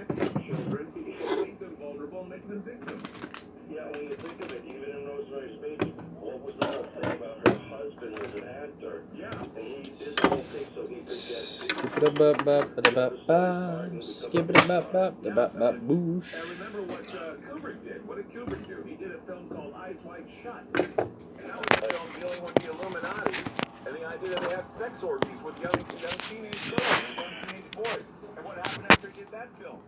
children, make them vulnerable, make them victims. Yeah, when you think of it, even in Rosemary's Baby, what was the whole thing about her husband was an actor? Yeah, and he did the whole thing so he could get boosh. I remember what Kubrick did. What did Kubrick do? He did a film called Eyes Wide Shut. And that was a film dealing with the Illuminati and the idea that they have sex orgies with young teenage girls and young teenage boys. And what happened after he did that film?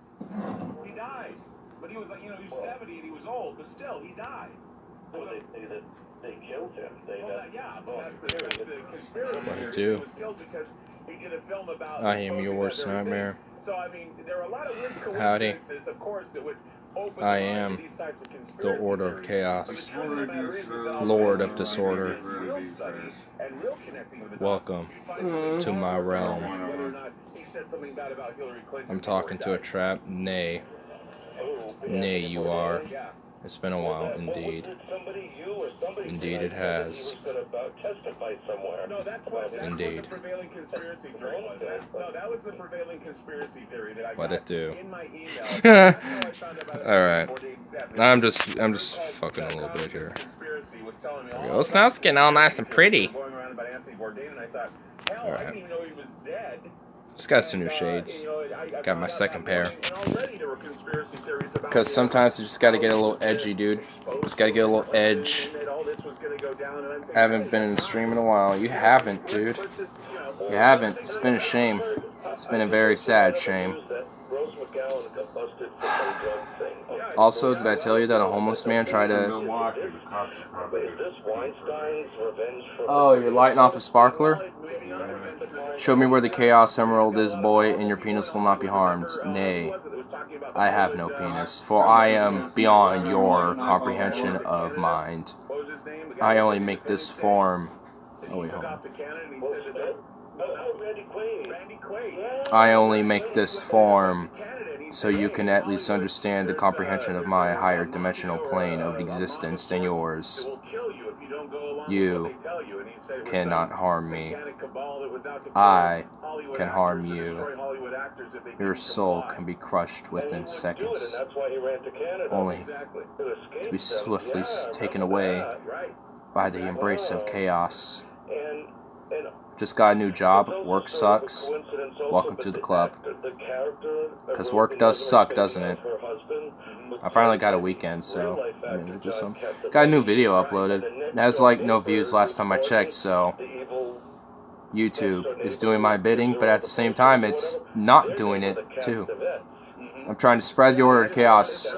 He died. But he was like, he was 70 and he was old, but still, he died. Well, they killed him. Yeah, but that's the conspiracy. What He do? was killed because he did a film about. I am your worst nightmare. So I mean, there are a lot of weird Howdy. coincidences, of course, that would open I the mind am to these types of the conspiracy Order of theories. Chaos, But the truth of the matter is that Lord of Disorder. real studies and real connecting with the dots, Welcome you'd find something to my realm. whether or not he said something bad about Hillary Clinton I'm talking to a before he trap. Nay. Nay, you are. died. Yeah. It's been a while, indeed. Indeed it has. No, that's what Indeed. the prevailing conspiracy theory was. No, that was the prevailing conspiracy theory that I What'd got it do? in my email. That's how I found out about Alright. Bourdain's death. I'm just fucking a little bit here. Conspiracy was telling me all There we go. So now it's getting all nice and pretty. going around about Anthony Bourdain, and I thought, hell, I Alright. didn't even know he was dead. Just got some new shades. I Got my found out second about pair. him, and already there were conspiracy theories about Because sometimes you just gotta get a little edgy, dude. Just gotta get a little edge. that all this was gonna go down, and I'm thinking, Haven't been in the stream in a while. You haven't, dude. let's just, You haven't. It's been a shame. It's been a very sad shame. Also, did I tell you that a homeless man tried to... Milwaukee, the cops probably. Oh, you're lighting off a sparkler? Show me where the Chaos Emerald is, boy, and your penis will not be harmed. Nay, I have no penis, for I am beyond your comprehension of mind. I only make this form... Oh, wait, hold on. I only make this form so you can at least understand the comprehension of my higher dimensional plane of existence than yours. You cannot harm me. I can harm you. Your soul can be crushed within seconds, only to be swiftly taken away by the embrace of chaos. Just got a new job. Work sucks. Welcome to the club. Because work does suck, doesn't it? I finally got a weekend, so I mean, just some. Got a new video uploaded. It has like no views last time I checked, so YouTube is doing my bidding, but at the same time, it's not doing it too. I'm trying to spread the order of chaos,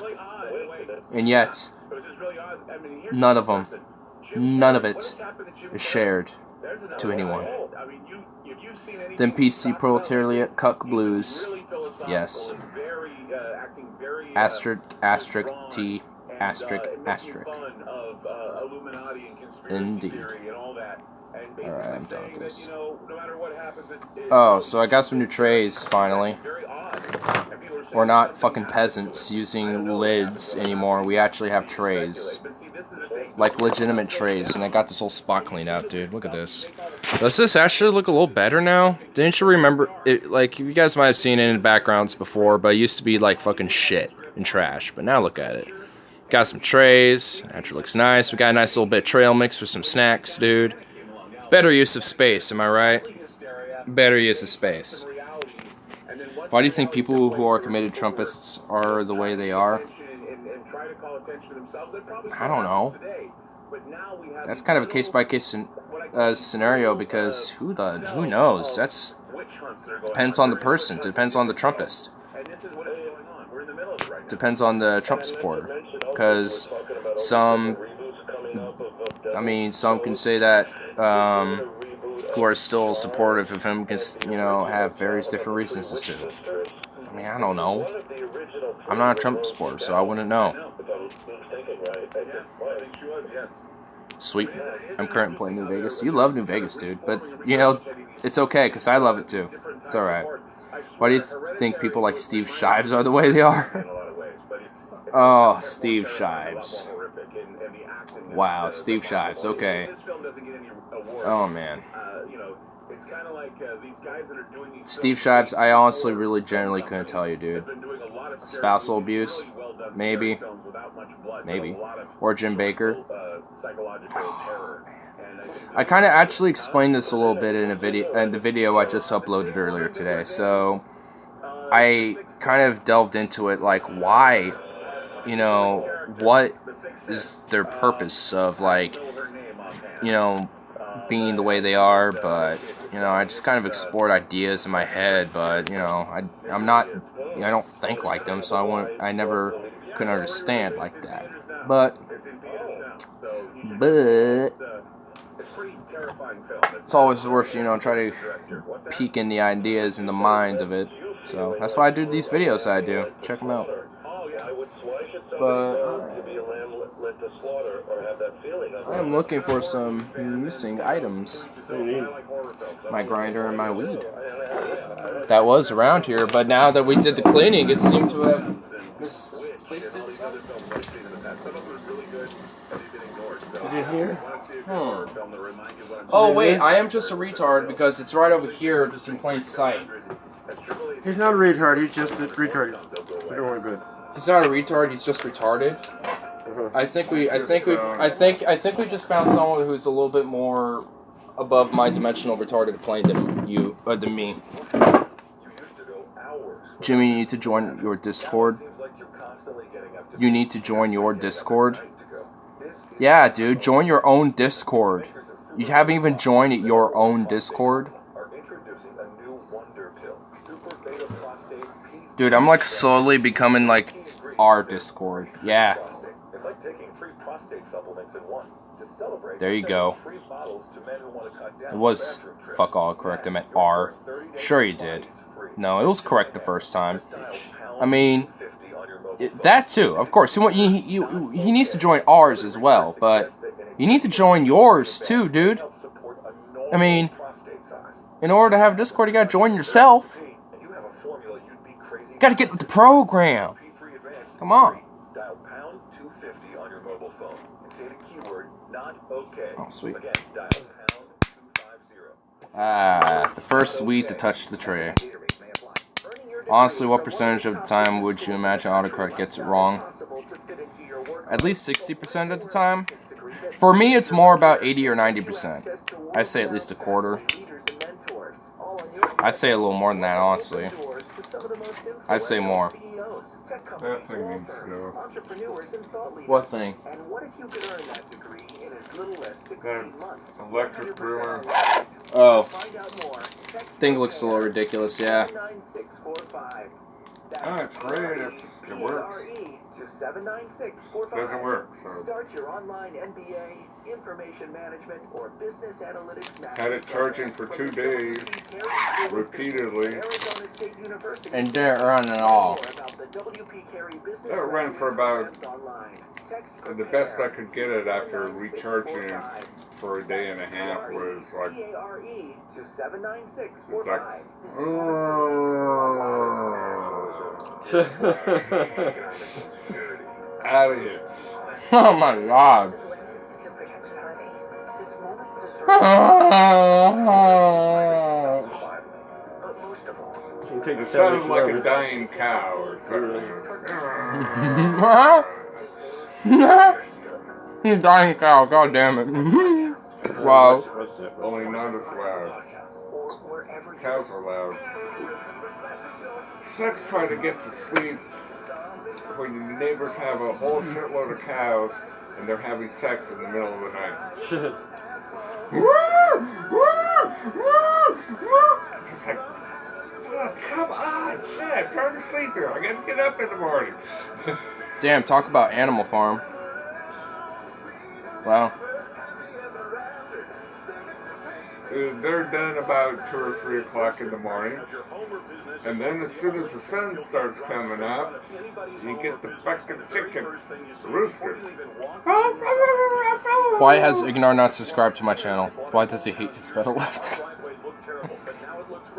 and yet none of it is shared to anyone. Then PC proletariat cuck blues. Yes. Asterisk, asterisk, T, asterisk, asterisk. Indeed. Alright, I'm done with this. Oh, so I got some new trays, finally. We're not fucking peasants using lids anymore. We actually have trays. Like legitimate trays, and I got this whole spot cleaned out, dude. Look at this. Does this actually look a little better now? Didn't you remember it? Like, you guys might have seen it in the backgrounds before, but it used to be like fucking shit and trash. But now look at it. Got some trays. Actually looks nice. We got a nice little bit of trail mix for some snacks, dude. Better use of space, am I right? Better use of space. Why do you think people who are committed Trumpists are the way they are? I don't know. That's kind of a case-by-case scenario, because who knows? That's depends on the person. Depends on the Trumpist. Depends on the Trump supporter. Because some can say that who are still supportive of him can, have various different reasons as to. I mean, I don't know. I'm not a Trump supporter, so I wouldn't know. Sweet. I'm currently playing New Vegas. You love New Vegas, dude. But, it's okay, because I love it too. It's alright. Why do you think people like Steve Shives are the way they are? Oh, Steve Shives. Wow, Steve Shives. Okay. Oh, man. Steve Shives, I honestly really generally couldn't tell you, dude. Spousal abuse, maybe, or Jim Baker. I kind of actually explained this a little bit in the video I just uploaded earlier today. So I kind of delved into it, like why, you know, what is their purpose of like, you know, being the way they are. But you know, I just kind of explored ideas in my head, but you know, I'm not, I don't think like them, so I never could understand like that. But it's always worth, you know, try to peek in the ideas in the mind of it. So that's why I do these videos I do. Check them out. But I am looking for some missing items. My grinder and my weed. That was around here, but now that we did the cleaning, it seemed to have misplaced itself. Is it here? Oh wait, I am just a retard because it's right over here, just in plain sight. He's not a retard. He's just a retard. You're doing good. He's not a retard. He's just retarded. I think we just found someone who's a little bit more above my dimensional retarded plane than me. Jimmy, you need to join your Discord. You need to join your Discord. Yeah, dude, join your own Discord. You haven't even joined your own Discord. Dude, I'm like slowly becoming like our Discord. Yeah. There you go. It was fuck all correct. I meant R. Sure you did. No, it was correct the first time. I mean, that too. Of course, he needs to join ours as well, but you need to join yours too, dude. I mean, in order to have Discord, you gotta join yourself. You gotta get with the program. Come on. Oh, sweet. The first sweet to touch the tray. Honestly, what percentage of the time would you imagine autocorrect gets it wrong? At least 60% of the time. For me, it's more about 80 or 90%. I say at least a quarter. I say a little more than that, honestly. I say more. That thing needs to go. What thing? That electric brewer. Oh. Thing looks a little ridiculous, yeah. Oh, it's great if it works. Doesn't work, so. Start your online MBA, information management, or business analytics. Had it charging for 2 days, repeatedly. And didn't run at all. That ran for about, the best I could get it after recharging for a day and a half was like, it's like, out of here. Oh my god. It sounded like a dying cow or something. You dying cow, god damn it. Wow. Only not as loud. Cows are loud. Sucks trying to get to sleep when your neighbors have a whole shitload of cows and they're having sex in the middle of the night. Just like, come on, shit, I'm trying to sleep here. I gotta get up in the morning. Damn, talk about Animal Farm. Wow. They're done about 2 or 3 o'clock in the morning. And then as soon as the sun starts coming up, you get the fucking chickens, the roosters. Why has Ignar not subscribed to my channel? Why does he hate his fellow left?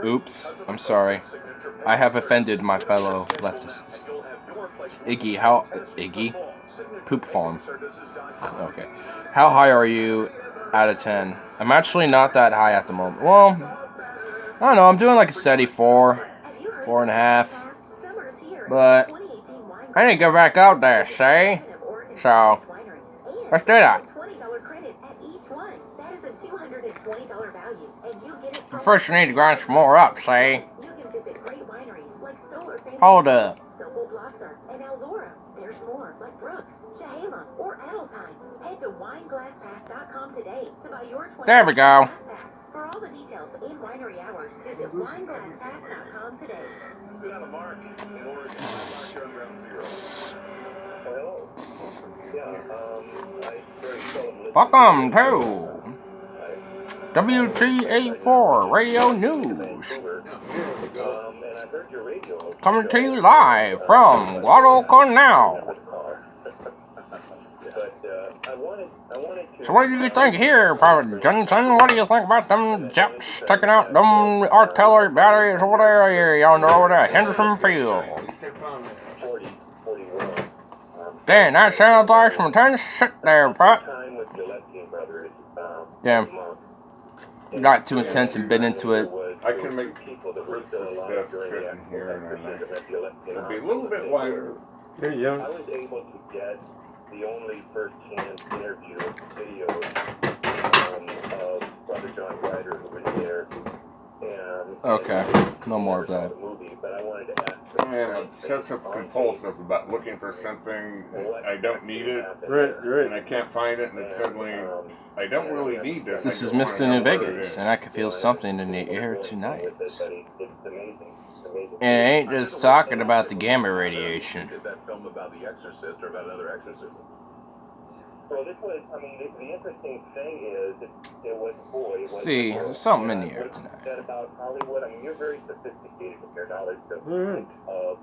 Oops, I'm sorry. I have offended my fellow leftists. Iggy, how... Iggy? Poop Farm. Okay. How high are you out of 10? I'm actually not that high at the moment. Well, I don't know. I'm doing like a steady 4, 4.5. But I need to go back out there, see? So, let's do that. But first, you need to grind some more up, see? Hold up. There we go. For all the details and winery hours, visit wineglasspass.com today. Get on the mark in order to mark your ground zero. Hello. Yeah, I very seldom Welcome to WTA4 Radio News. and I heard your radio. Coming to you live from Guadalcanal. But I wanted to. So what do you think here, Private Jensen? What do you think about them jets taking out them artillery batteries over there yonder over there, Henderson Field? 41. Dang, that sounds like some tense shit there, Pat. Time with the Gillespie brothers. Damn. Got too intense and bit into it. I can make Chris's desk fit in here, and it'll be a little bit wider. There you I go. was able to get the only first-hand interview video of Brother John Ryder, who was there. And Okay, no more of that. Movie, but I wanted to ask I am obsessive compulsive about looking for something. I don't need it, Right, and right. I can't find it, and then suddenly I don't really need this. This I is just Mr. wanna New know where it Vegas, is. and I can feel something in the air tonight. It's amazing. It's amazing. And it ain't just talking about the gamma radiation. Did that film about The Exorcist or about another exorcism? Well, this was, I mean, the interesting thing is, it was, boy, See, there's something in the air tonight. Said about Hollywood, I mean, you're very sophisticated with your knowledge of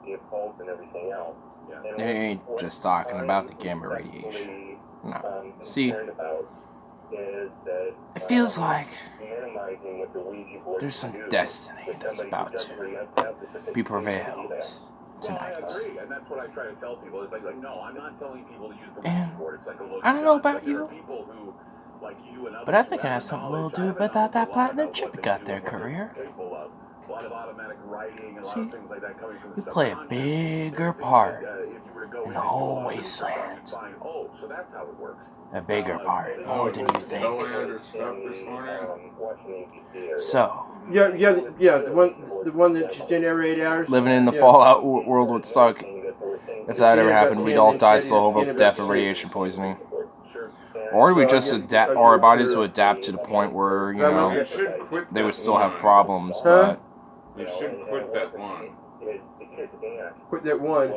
the occult and everything else. Yeah. It ain't just talking about the gamma radiation. No. See, it feels like there's some destiny that's about to be prevailed tonight. Well, I agree, and that's what I try to tell people. It's like no, I'm not telling people to use the And Ouija board. It's like a look. I don't know about there are you, people who, like you and others, but I think who it have has something to knowledge. do I with have that a lot platinum about chip what they got do their and what they're career. capable of. A lot of automatic writing and a lot See, of things like that coming from the we play a subconscious. bigger Things part that, if you were to go in into the whole a lot of this wasteland. stuff, you'd find, oh, so that's how it works. A bigger part, more than you think. Zoolander stuff this morning. So, Yeah, the one that just in there 8 hours. living in the Yeah. Fallout world would suck. If that ever happened, we'd all die slow Yeah, of death of radiation poisoning. Or we just adapt, or our bodies would adapt to the point where, you You know, should quit they that would still have one. problems, Huh? but You should quit that one. Quit that one.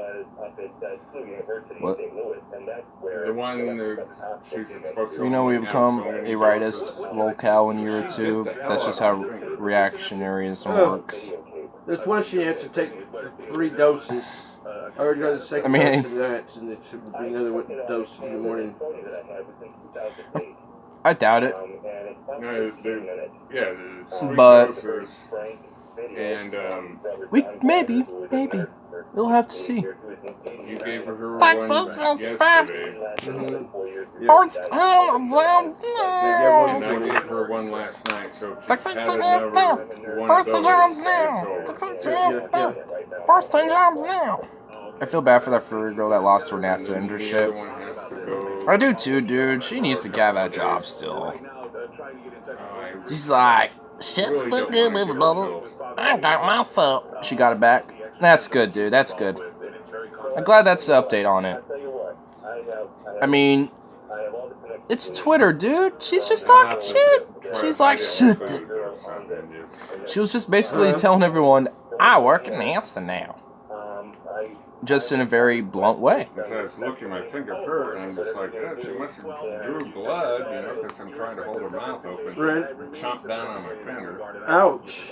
What? The one that she's supposed to. you know, we have become so many a rightist doses. locale in a year or two. That's just how reactionaryism works. There's one she has to take 3 doses. I already got the second I mean- dose of that, and it should be another dose in the morning. I doubt it. No, yeah, the 3 But- doses. And Maybe. We'll have to see. you gave her Thanks, one that sounds yesterday. First They get one And I for gave you. her one last night, so if Thanks, she's thanks, had thanks, another one First of those, jobs it's now. over. First 10 jobs now. I feel bad for that furry girl that lost her NASA And the internship. other one has to go. I do too, dude. She needs to get that job still. I She's like, shit, really fuck don't good, wanna baby get bubble. those. I got myself. She got it back. That's good, dude. That's good. I'm glad that's the update on it. I mean, it's Twitter, dude. She's just talking shit. She's like, shit. She was just basically telling everyone, I work in NASA now. Just in a very blunt way. So I was looking, my finger hurt, and I'm just like, oh, she must have drew blood, you know, because I'm trying to hold her mouth open. Right. And chomp down on my finger. Ouch.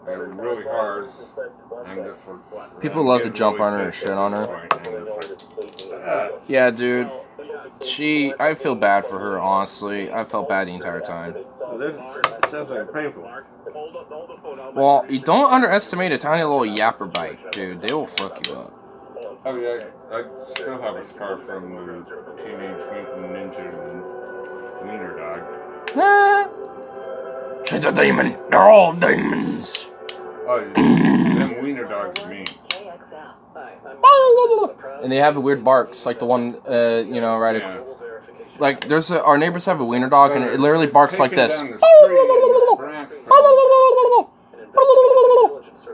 And really hard. I'm just like, People love to getting jump really on her and pissed shit at on this her. point, and it's like, Yeah, dude. I feel bad for her, honestly. I felt bad the entire time. Well, that sounds like painful. Well, you don't underestimate a tiny little yapper bite, dude. They will fuck you up. oh yeah, I still have a scar from the Teenage Mutant Ninja Wiener Dog. Ah, she's a demon. They're all demons. Oh, yeah. Them Wiener Dogs are mean. And they have weird barks, like the one, right. Yeah. Like our neighbors have a wiener dog, and it literally barks like this. Taken down the street and this branch fell.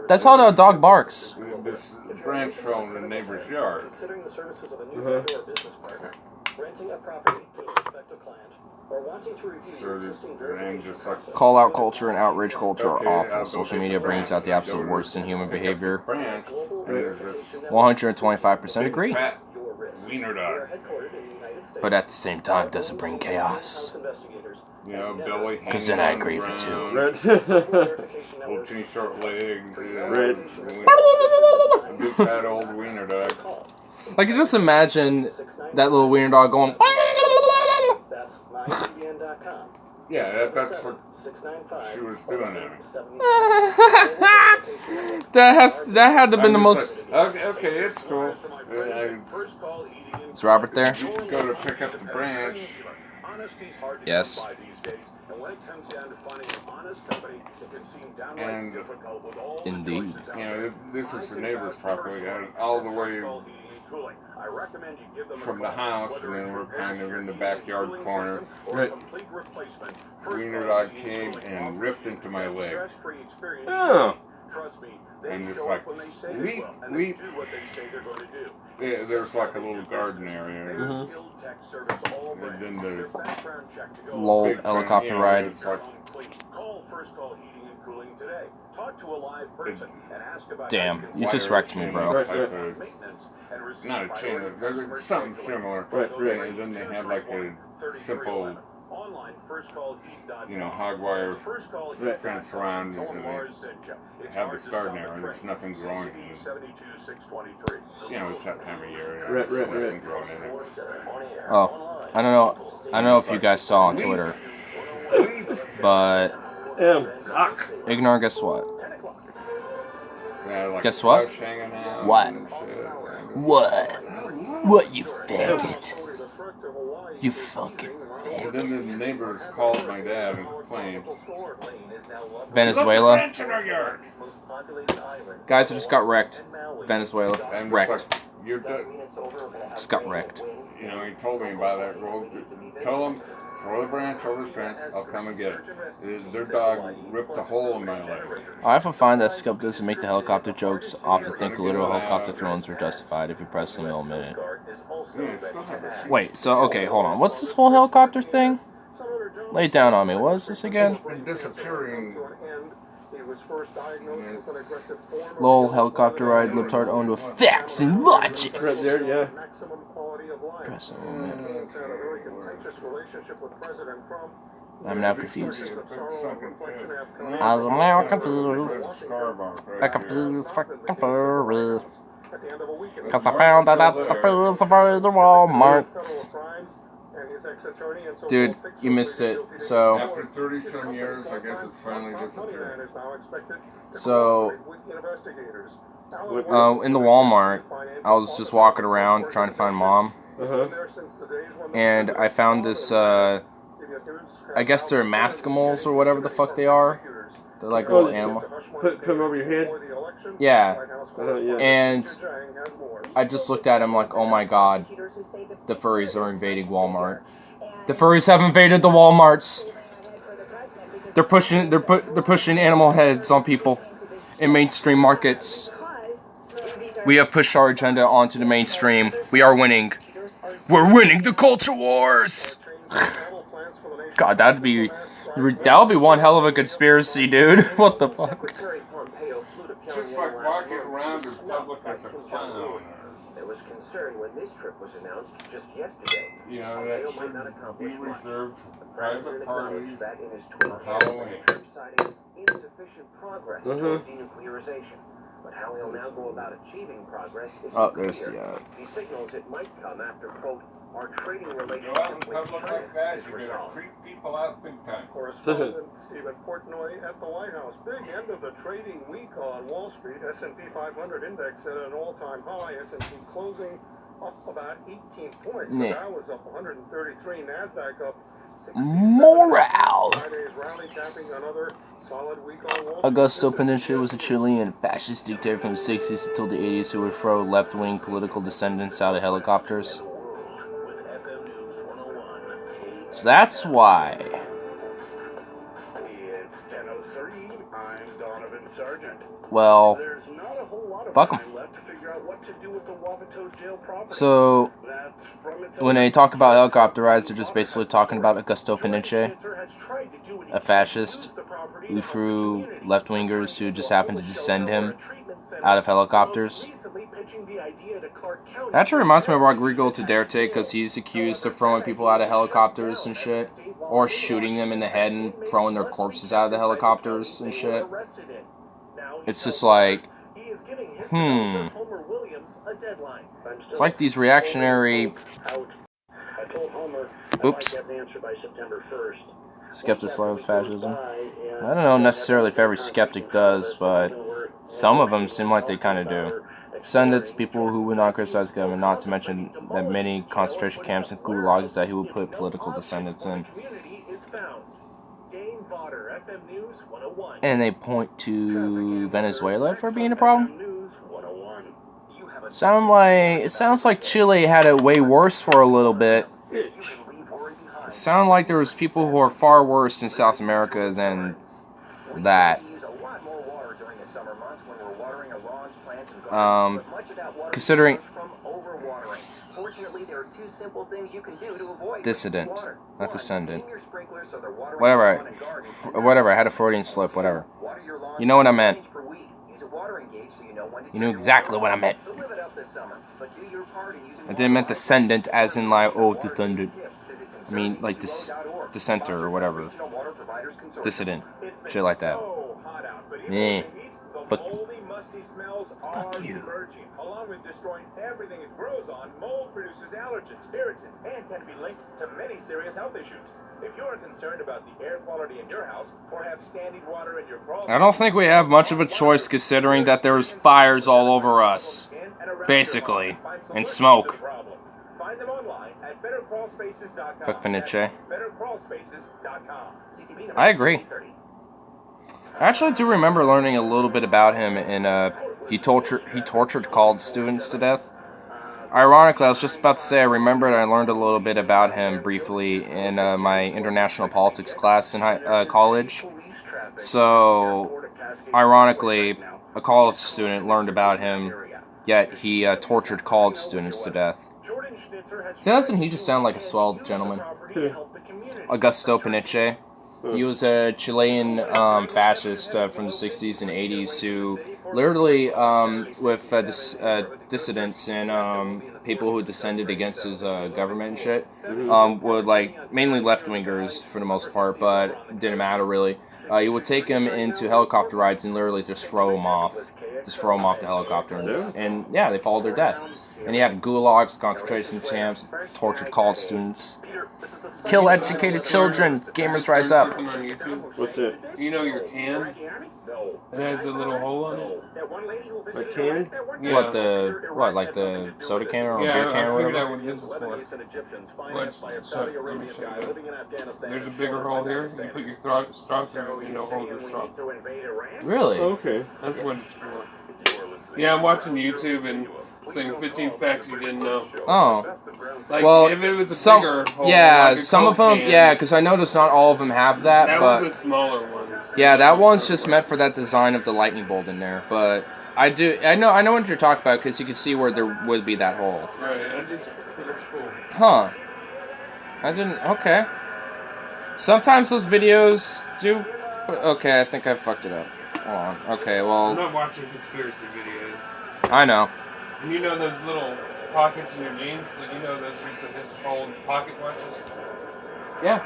That's how the dog barks. This branch fell in the neighbor's yard. Considering the services of a new vendor or business partner, renting a property to a prospective client, or wanting to review So your existing and just like Call out culture and outrage culture are Okay, awful. I'll go Social get media the brings branch. out the absolute Go worst in human pick up the behavior. branch, and there's this 125% big agree. fat your risk. wiener We are dog. headquartered in the United States. But at the same time, does it bring chaos? You know, belly hanging 'Cause then I on the agree for two. ground, Right. little teeny short legs, Right. big fat old wiener dog. Like, just imagine that little wiener dog going. That's mycbn.com. Yeah, that's what she was doing at me. that had to have been the I'm most. just like, okay, it's cool. Is Robert there? Go to pick up the branch. Yes. And Indeed. you know, this was the neighbor's property, all the way from the house, and then we're kind of in the backyard corner. Right. Wiener dog came and ripped into my leg. Oh. And it's like, leap, leap. Yeah, there's like a little garden area. Mm-hmm. And then the Lol, big helicopter thing, you know, ride. It's like, Damn, you just wrecked me, bro. Right, type right. of- not a chain, there's something similar. Right, right. And then they had like a simple, you know, hog wire Right. fence around, and they have this garden area. There's nothing growing in it. You know, it's that time of year. Right, There's right, nothing right. growing in it. Oh, I don't know if you guys saw on Twitter, but Yeah. ignore. Guess what? Yeah, like Guess what? flesh hanging out What? and shit. What? What, you faggot? You fucking And then the neighbors called my dad and complained. Venezuela. Branch in our yard. Guys, I just got wrecked. Venezuela. And Wrecked. it's like, you're done. Just got wrecked. You know, he told me about that. Well, tell them, throw the branch over the fence. I'll come and get it. Their dog ripped a hole in my leg. I often find that Scope doesn't make the helicopter jokes. Often think literal helicopter thrones were justified if you press them in a minute. Yeah, still have a seat. Wait, so, okay, hold on. What's this whole helicopter thing? Lay it down on me. What is this again? It's been disappearing. Lol, helicopter ride, libtard owned with facts and logic. Right there, yeah. Press it a minute. I'm now confused. I'm now confused. I'm confused, fucking furry. Cause I found out that the fools avoid the Walmarts. Dude, you missed it. So, After 30-some years, I guess it's finally disappeared. so in the Walmart, I was just walking around trying to find mom, Uh-huh. and I found this, I guess they're Maskimals or whatever the fuck they are. They're like little animal. Put them over your head. Yeah, Yeah. and I just looked at him like, oh my god, the furries are invading Walmart. The furries have invaded the Walmarts. They're pushing animal heads on people in mainstream markets. We have pushed our agenda onto the mainstream. We are winning. We're winning the culture wars. God, that'd be one hell of a conspiracy, dude. What the fuck? Just like walking around in public as a clown. There was concern when this trip was announced just yesterday. You know, that should be reserved for private parties That in his for tweet Halloween. trip citing insufficient progress Uh-huh. toward denuclearization. But how he'll now go about achieving progress is Oh, there's the, He signals it might come after, quote, our trading Go out in relationship with public China like that, is you're gonna resolved. creep people out big time. Correspondent Stephen Portnoy at the White House. Big end of the trading week on Wall Street. S&P 500 index at an all-time high. S&P closing up about 18 points. Yeah. The Dow was up 133. NASDAQ up Morale. Friday's rally capping another solid week on Wall Augusto Pinochet was a Chilean fascist dictator from the 60s until the 80s who would throw left-wing political descendants out of helicopters. So that's why. It's 10:03. I'm Donovan Sargent. Well, There's not a whole lot of fuck 'em. time left to figure out what to do with the Wapato jail property. So That's from its when they talk about helicopter rides, they're just basically talking about Augusto Pinochet, a fascist who threw left-wingers who just happened to descend him out of helicopters. That actually reminds me of Rodrigo Duterte because he's accused of throwing people out of helicopters and shit, or shooting them in the head and throwing their corpses out of the helicopters and shit. It's just like, It's like these reactionary, oops, skepticism fascism. I don't know necessarily if every skeptic does, but some of them seem like they kind of do. Descendants, people who would not criticize government, not to mention that many concentration camps and gulags that he would put political descendants in. And they point to Venezuela for being a problem. It sounds like Chile had it way worse for a little bit. It sounded like there was people who are far worse in South America than that. Considering dissident, not descendant. Whatever. I had a Freudian slip. Whatever. You know what I meant. You knew exactly what I meant. I didn't mean descendant as in like, oh, descendant. I mean like dissenter or whatever. Dissident. Shit like that. Eh. Fuck you. Along with destroying everything it grows on, mold produces allergens, irritants, and can be linked to many serious health issues. If you are concerned about the air quality in your house or have standing water in your crawl space, I don't think we have much of a choice considering that there's fires all over us, basically, and smoke. Find them online at bettercrawlspaces.com. Fuck Pinochet. bettercrawlspaces.com. I agree. I actually do remember learning a little bit about him in he tortured college students to death. Ironically, I was just about to say I remembered I learned a little bit about him briefly in my international politics class in college. So, ironically, a college student learned about him, yet he tortured college students to death. Doesn't he just sound like a swell gentleman? Augusto Pinochet. He was a Chilean fascist from the 60s and 80s who literally, with dissidents and people who descended against his government and shit, would, like, mainly left-wingers for the most part, but it didn't matter really. He would take them into helicopter rides and literally just throw them off. Just throw them off the helicopter. And yeah, they followed their death. And he had gulags, concentration camps, tortured college students. Kill educated children. Gamers rise up. On YouTube. What's that? You know your can? It has a little hole in it. A can? Yeah. What, like the soda can or Yeah, beer can or I figured whatever? out what this is for. Watch, so, let me show you. There's a bigger hole here. You put your straw through it, hold your straw. Really? Okay. That's what it's for. Yeah, I'm watching YouTube and saying 15 facts you didn't know. Oh. Like, Well, if it was a some, bigger hole, yeah, like a some of Coke them, can, yeah, because I noticed not all of them have that, that but was a smaller one. yeah, that one's just meant for that design of the lightning bolt in there. But I know what you're talking about because you can see where there would be that hole. Right, I just think it's cool. Huh? I didn't. Okay. Sometimes those videos do. Okay, I think I fucked it up. Hold on. Okay, I'm well, not watching conspiracy videos. I know. And you know those little pockets in your jeans? Like, you know those used to hold pocket watches? Yeah,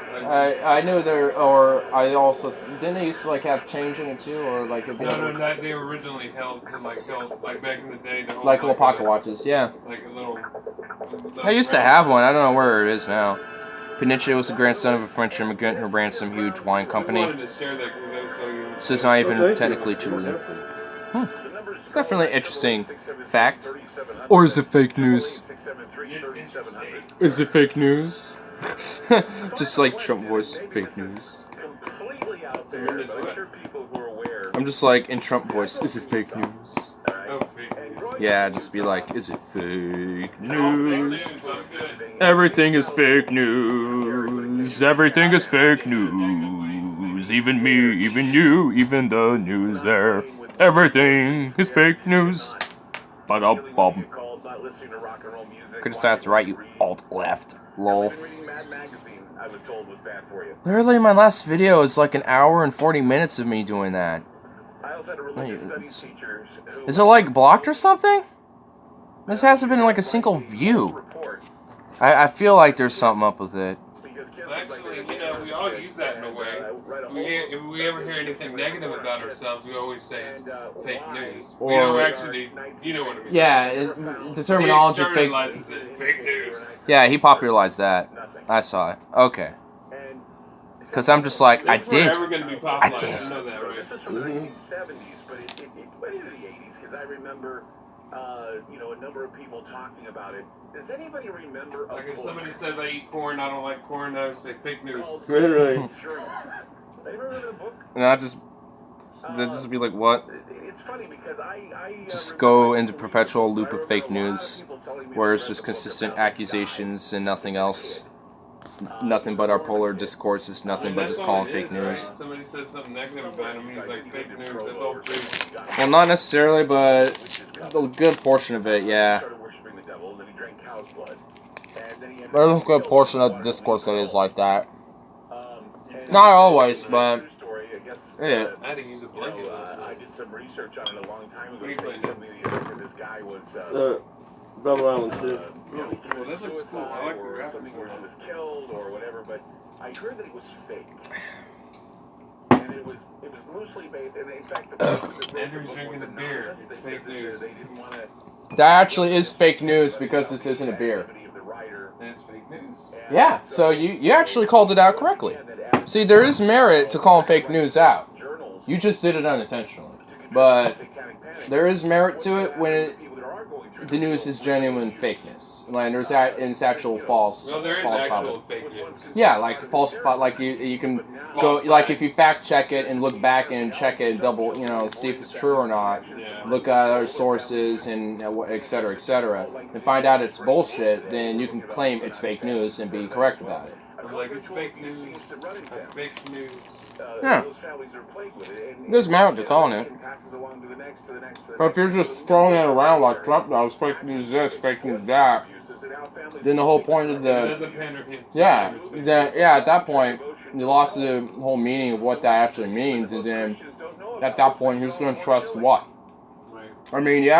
I knew there, or I also didn't they used to like have change in it too, or like if No, that they were originally held to like back in the day to hold like little pocket watches. Yeah, like a little. I used to have one. I don't know where it is now. Pinochet was the grandson of a French immigrant who ran some huge wine company. I wanted to share that because that was so unique. So it's not even Well, thank technically you. Chilean. It's definitely an interesting fact. Or is it fake news? Is it fake news? Just like Trump voice, fake news. Completely out there, but I'm sure people who are aware. I'm just like, in Trump voice, is it fake news? Oh, fake news. Yeah, just be like, is it fake news? Everything is fake news. Everything is fake news. Even me, even you, even the news there. Everything is fake news. Ba-da-bum. Criticize the right, you alt-left. Lol. Literally, my last video is like an hour and 40 minutes of me doing that. Is it like blocked or something? This hasn't been like a single view. I feel like there's something up with it. Actually, you know, we all use that in a way. If we ever hear anything negative about ourselves, we always say it's fake news. We don't actually, you know what I mean. Yeah, the terminology He fake. externalizes it, fake news. Yeah, he popularized that. I saw it. Okay. Because I'm just like, I It's did. forever going to be popularized. did. You know that, right? This was from the 1970s, but it went into the 80s because I remember, you know, a number of people talking about it. Does anybody remember? Like if somebody says I eat corn, I don't like corn, I would say fake news. Literally. Anybody remember the book? And I just be like, what? It's funny because I Just go into perpetual loop of fake news, where it's just consistent accusations and nothing else. Nothing but our polar discourse is nothing but just calling fake news. Right? Somebody says something negative about him, he's like fake news. That's all fake. Well, not necessarily, but a good portion of it, yeah. There's a good portion of the discourse that is like that. Not always, but yeah. I had to use a blanket last I night. did some research on it a long time ago. What are you Saying playing? something to the effect that this guy was. Double Island too. Well, that looks cool. I like the or graphics something on where he that. was killed or whatever, but I heard that it was fake. And it was loosely based, and in fact, the Andrew's drinking the beer. It's fake news. They didn't want to. That actually is fake news because this isn't a beer. And it's fake news. Yeah, so you actually called it out correctly. See, there is merit to calling fake news out. You just did it unintentionally. But there is merit to it when the news is genuine fakeness. Like there's it's actual false. Well, there is false actual problem. fake news. Yeah, like false. Like you can go like if you fact check it and look back and check it and double, see if it's true or not. Yeah. Look at other sources and et cetera, and find out it's bullshit. Then you can claim it's fake news and be correct about it. I'm like, it's fake news. Fake news. Yeah. There's merit to calling it. But if you're just throwing it around like Trump does, fake news this, fake news that, then the whole point of It the doesn't pander him. at that point you lost the whole meaning of what that actually means, and then at that point who's going to trust what? Right. I mean, you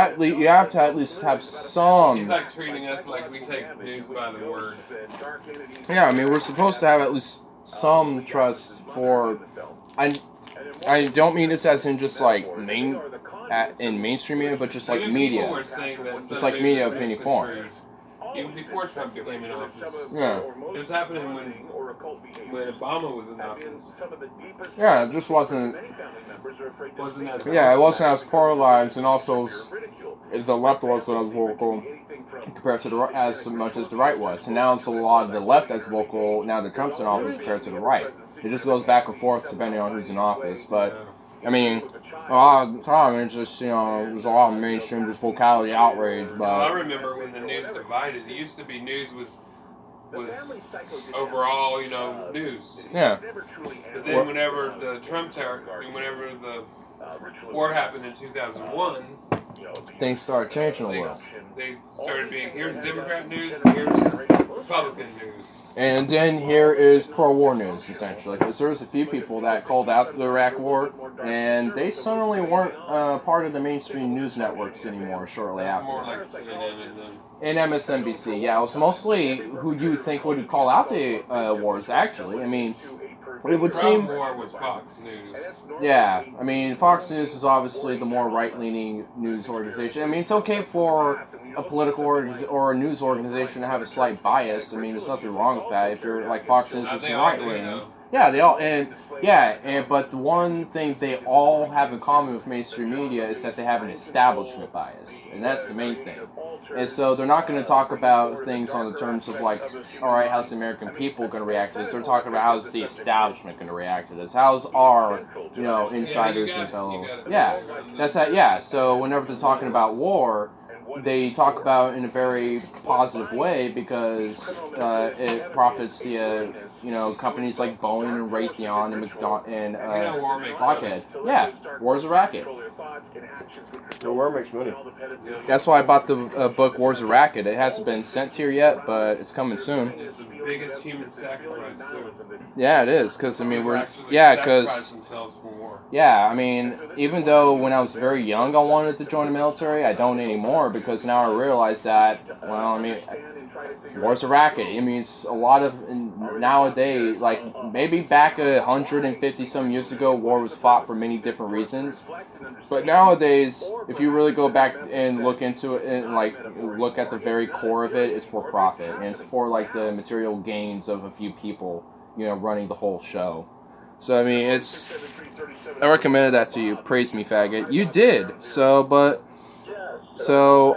have to at least have some. He's like treating us like we take news by the word. Yeah, I mean, we're supposed to have at least some trust for. I don't mean this as in just like in mainstream media, but just like Even people media. were saying that some Just like news media is of any instant form. truth. Even before Trump became in office. Yeah. It was happening when Obama was in office. Yeah, it just wasn't. Wasn't as Yeah, it wasn't as polarized, and also the left wasn't as vocal compared to the as much as the right was. And now it's a lot of the left that's vocal now that Trump's in office compared to the right. It just goes back and forth depending on who's in office. But I mean, a lot of the time it's just there's a lot of mainstream just vocality outrage. I But remember when the news divided. It used to be news was overall, news. yeah, But then whenever the whenever the war happened in 2001, things started changing a little. they started being, here's Democrat news and here's Republican news. And then here is pro-war news, essentially, because there was a few people that called out the Iraq War, and they suddenly weren't part of the mainstream news networks anymore shortly It's after. more like CNN and then. And MSNBC, yeah, it was mostly who you think would call out the wars, actually. I mean, it would seem... War was Fox News. Yeah, I mean, Fox News is obviously the more right-leaning news organization. I mean, it's okay for a political or a news organization to have a slight bias. I mean, there's nothing wrong with that. If you're like Fox News is They all do, right-wing. though. Yeah, but the one thing they all have in common with mainstream media is that they have an establishment bias, and that's the main thing. And so they're not going to talk about things on the terms of like, all right, how's the American people going to react to this? They're talking about how's the establishment going to react to this? How's our, insiders and fellow, that's that, So whenever they're talking about war, they talk about it in a very positive way because it profits the companies like Boeing and Raytheon and Lockheed. Yeah, war's a racket. The war makes money. That's why I bought the book War's a Racket. It hasn't been sent here yet, but it's coming soon. It's the biggest human sacrifice too. Yeah, it is because even though when I was very young I wanted to join the military, I don't anymore because now I realize that war's a racket. I mean, it's a lot of nowadays, like maybe back 150 some years ago, war was fought for many different reasons. But nowadays, if you really go back and look into it and look at the very core of it, it's for profit and it's for like the material gains of a few people, running the whole show. So I mean, I recommended that to you. Praise me, faggot. You did. So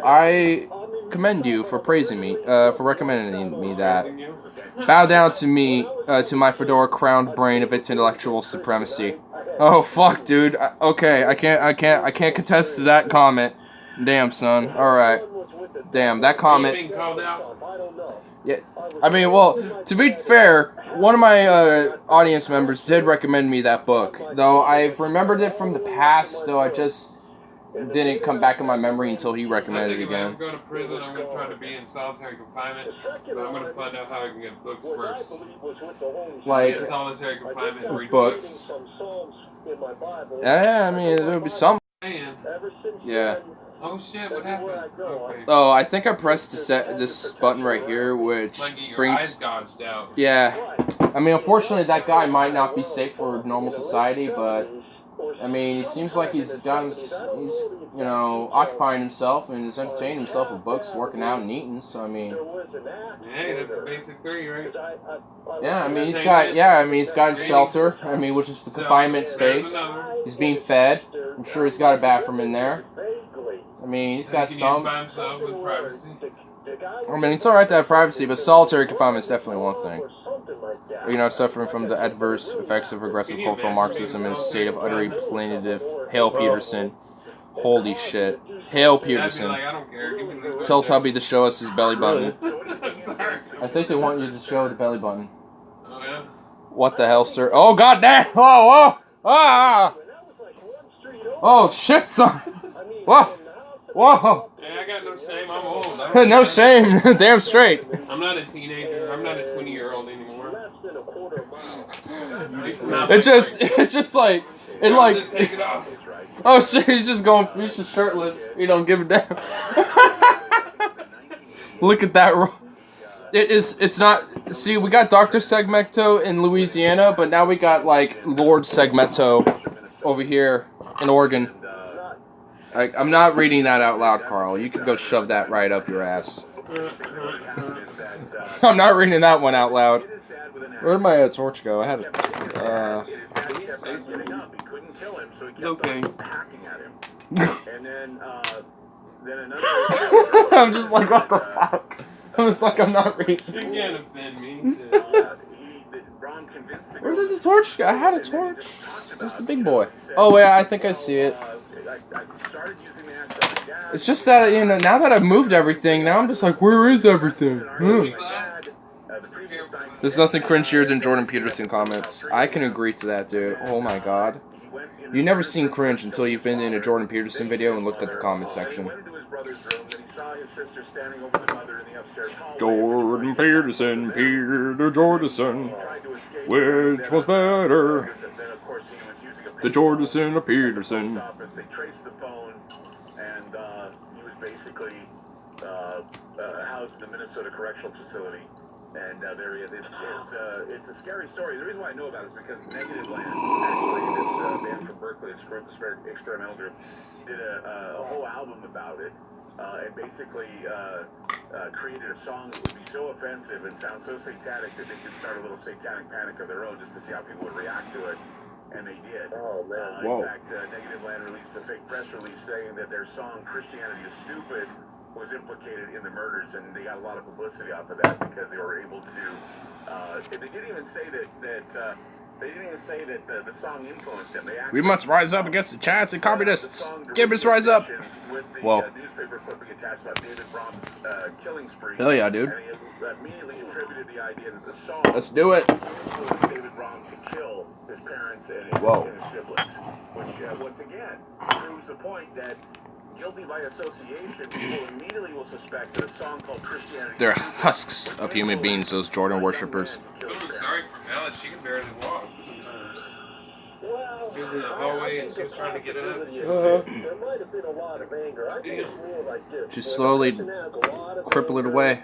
I commend you for praising me, for recommending me that. Bow down to me, to my fedora-crowned brain of intellectual supremacy. Oh fuck, dude. Okay, I can't contest to that comment. Damn, son. All right. Damn, that comment. Yeah. I mean, well, to be fair, one of my audience members did recommend me that book, though I've remembered it from the past, so I just didn't come back in my memory until he recommended it again. If I ever go to prison, I'm going to try to be in solitary confinement, but I'm going to find out how I can get books first. Like, get solitary confinement and read books. Yeah, I mean, there would be some. Yeah. Oh shit, what happened? Okay. Oh, I think I pressed this button right here, which brings... eyes gouged out. Yeah. I mean, unfortunately, that guy might not be safe for normal society, but... I mean, he seems like he's occupying himself and is entertaining himself with books, working out and eating, so I mean... Hey, that's the basic three, right? Yeah, I mean, he's got shelter, which is the confinement space. He's being fed. I'm sure he's got a bathroom in there. I mean, he's got some... by himself with privacy. I mean, it's alright to have privacy, but solitary confinement is definitely one thing. Suffering from the adverse effects of regressive cultural Marxism in a state of utterly plaintive. Hail Peterson. Holy shit. Hail Peterson. I don't care. Give me the Tell Tubby to show us his belly button. I think they want you to show the belly button. Oh, yeah? What the hell, sir? Oh, goddamn! Whoa, whoa! Ah! Oh, shit, son! Whoa! Whoa! Hey, I got no shame. I'm old. No shame. Damn straight. I'm not a teenager. I'm not a 20-year-old anymore. It's just like, Just take it off. Oh shit, he's just shirtless. He don't give a damn. Look at that. It's not, see, we got Dr. Segmento in Louisiana, but now we got like Lord Segmento over here in Oregon. I'm not reading that out loud, Carl. You can go shove that right up your ass. I'm not reading that one out loud. Where'd my torch go? I had it. It's okay. I'm just like, what the fuck? I'm just like, I'm not reading. You can't offend me. Where did the torch go? I had a torch. That's the big boy. Oh, wait, I think I see it. It's just that, now that I've moved everything, now I'm just like, where is everything? There's nothing cringier than Jordan Peterson comments. I can agree to that, dude. Oh my god. You've never seen cringe until you've been in a Jordan Peterson video and looked at the comment section. Jordan Peterson, Peter Jordison. Which was better? The Jordison or Peterson? They traced the phone, and he was basically housed in the Minnesota Correctional Facility. And there he is. It's a scary story. The reason why I know about it is because Negative Land, actually, this band from Berkeley, Experimental Group, did a whole album about it. and basically created a song that would be so offensive and sound so satanic that they could start a little satanic panic of their own just to see how people would react to it. And they did. Oh, man. Whoa. In fact, Negative Land released a fake press release saying that their song "Christianity is Stupid" was implicated in the murders, and they got a lot of publicity off of that because they were able to. They didn't even say that the song influenced them. They We must rise up against the chats and communists. Gamers rise up. Whoa. Newspaper clipping attached about David Brom's killing spree. Hell yeah, dude. And he immediately attributed the idea that the song Let's do it. influenced David Brom to kill his parents and Whoa. his siblings, which once again proves the point that guilty by association, people immediately will suspect that a song called Christianity. They're husks of human beings, those Jordan worshippers. I feel sorry for Mel. She can barely walk sometimes. She was in the hallway and she was trying to get up. There might have been a lot of anger. I think it's more like this. She's slowly crippling away.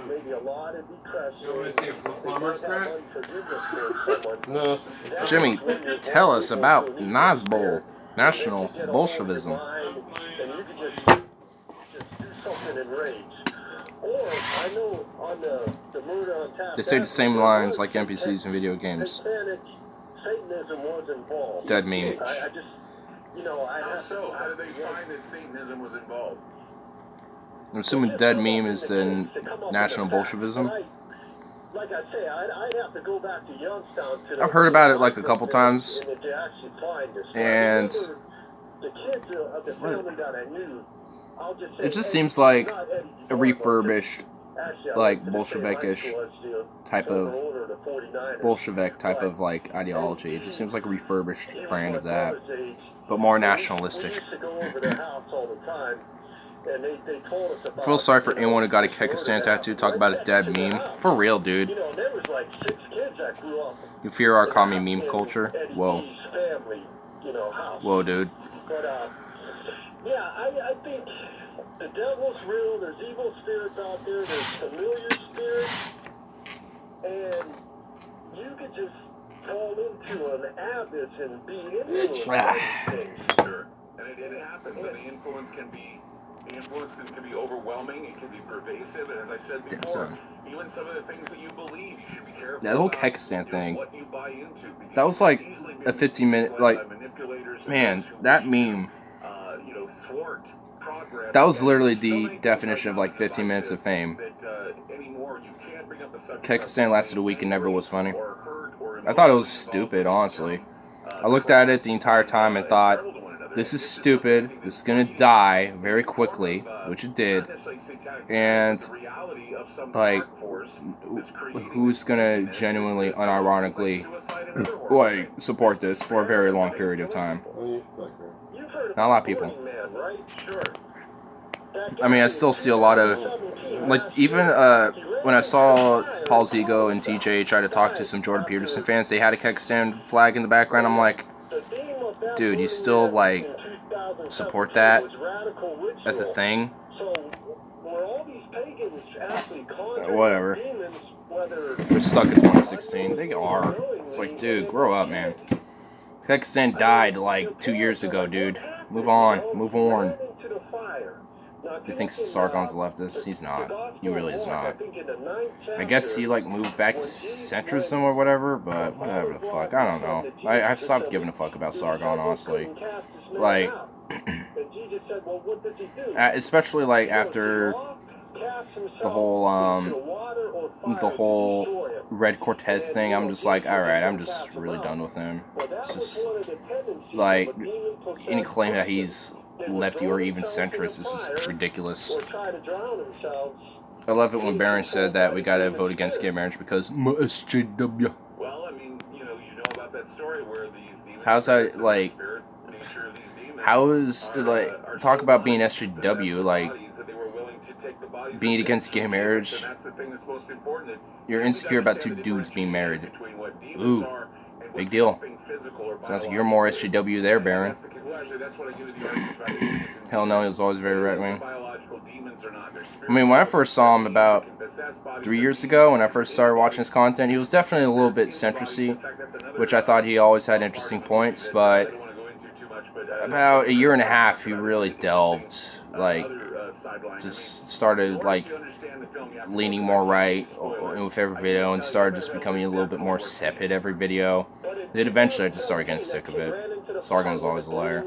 Maybe a lot of depression. You want to see a plumber's crack? No. Jimmy, tell us about Nazbol, National Bolshevism. And you could just do something in rage. Or, I know on the murder on tap. They say the same lines like NPCs in video games. Hispanic Satanism was involved. Dead meme. I just, I How have so? How did they find that Satanism was involved? I'm assuming dead meme is the National Bolshevism. Like I say, I'd have to go back to Youngstown. I've heard about it like a couple times, to actually find this. and The kids of the family that I knew, I'll just say, it just seems like not Eddie a Ford, refurbished, actually, I like, went to the same high Bolshevikish school as type some of older, the 49ers. Bolshevik type of like ideology. It just seems like a refurbished He was brand my of that, brother's age. but more We nationalistic. used to go over their house all the time, and they told us about. I feel sorry for anyone who got a Kekistan tattoo. Talk about a dead meme. For real, dude. There was like 6 kids that grew up. You fear our commie meme culture? Eddie Whoa. B's family, house. Whoa, dude. But yeah, I think the devil's real. There's evil spirits out there. There's familiar spirits, and you could just fall into an abyss and be influenced by these things. Sure. And it happens, and the influence can be overwhelming. It can be pervasive, and as I said Damn, before, son. even some of the things that you believe, you should be careful. That whole about, Kekistan thing. What you buy into, because That was you like can easily be a 15-minute, misled like, by manipulators and man, those who that wish to, meme. Thwart progress. That was literally So the many things definition of are like 15 minutes of fame. that, anymore you can't bring up the subject Kekistan of lasted a week and never was funny. or hurt or I thought it was emotionally stupid, involved. honestly. I looked at it the entire time and thought, this is stupid, this is gonna die very quickly, which it did, and, like, who's gonna genuinely, unironically, like, support this for a very long period of time? Not a lot of people. I mean, I still see a lot of, like, even, when I saw Paul Zigo and TJ try to talk to some Jordan Peterson fans, they had a Kekistan flag in the background. I'm like, dude, you still, like, support that as a thing? Whatever. We're stuck in 2016. They are. It's like, dude, grow up, man. Kekistan died, like, 2 years ago, dude. Move on. Move on. He thinks Sargon's a leftist. He's not. He really is not. I guess he, like, moved back to centrism or whatever, but whatever the fuck. I don't know. I've stopped giving a fuck about Sargon, honestly. Like, especially, like, after the whole Red Cortez thing, I'm just like, alright, I'm just really done with him. It's just, like, any claim that he's lefty or even centrist is just ridiculous. I love it when Barron said that we gotta vote against gay marriage because SJW. Well, I mean, you know about that story where these demons. How's that, like, how is, like, talk about being SJW, like, being against gay marriage, you're insecure about 2 dudes being married. Ooh, big deal. Sounds like you're more SJW there, Baron. Hell no, he was always very right-wing. I mean, when I first saw him about 3 years ago, when I first started watching his content, he was definitely a little bit centrist-y, which I thought he always had interesting points, but about a year and a half, he really delved, like, just started like leaning more right with every video and started just becoming a little bit more sepid every video. Then eventually I just started getting sick of it. Sargon was always a liar.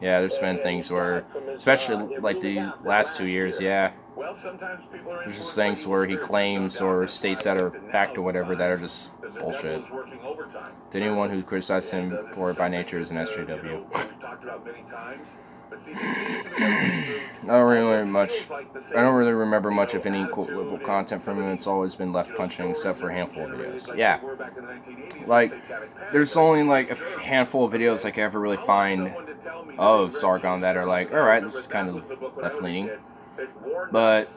Yeah, there's been things where, especially like these last 2 years, yeah. There's just things where he claims or states that are fact or whatever that are just bullshit. To anyone who criticizes him for it by nature is an SJW. I don't really remember much of any quote-liberal content from him. It's always been left punching except for a handful of videos. Yeah. Like, there's only like a handful of videos I can ever really find of Sargon that are like, alright, this is kind of left-leaning. But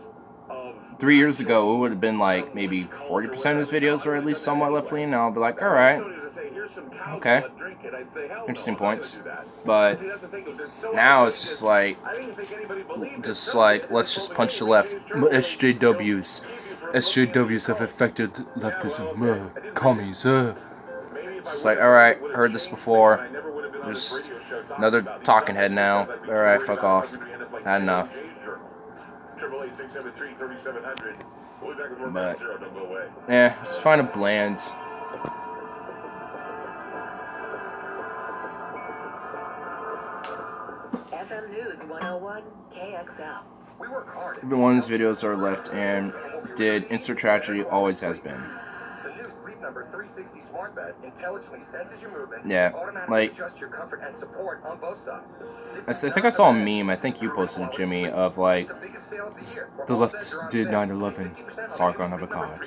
3 years ago, it would have been like maybe 40% of his videos were at least somewhat left-leaning. Now I'll be like, alright, okay, interesting points. But now it's just like, let's just punch the left. SJWs have affected leftism. Commies. It's just like, alright, heard this before. Just another talking head now. Alright, fuck off. Had enough. But, yeah, just find a bland. FM News 101 KXL. We work hard. Every one of his videos are left and did insert tragedy, always has been. The new Sleep Number 360 smart bed intelligently senses your movements Yeah, and automatically like, adjusts your comfort and support on both sides. I think I saw a meme, I think you posted it, Jimmy, of like, the left did 9/11, Sargon of Akkad.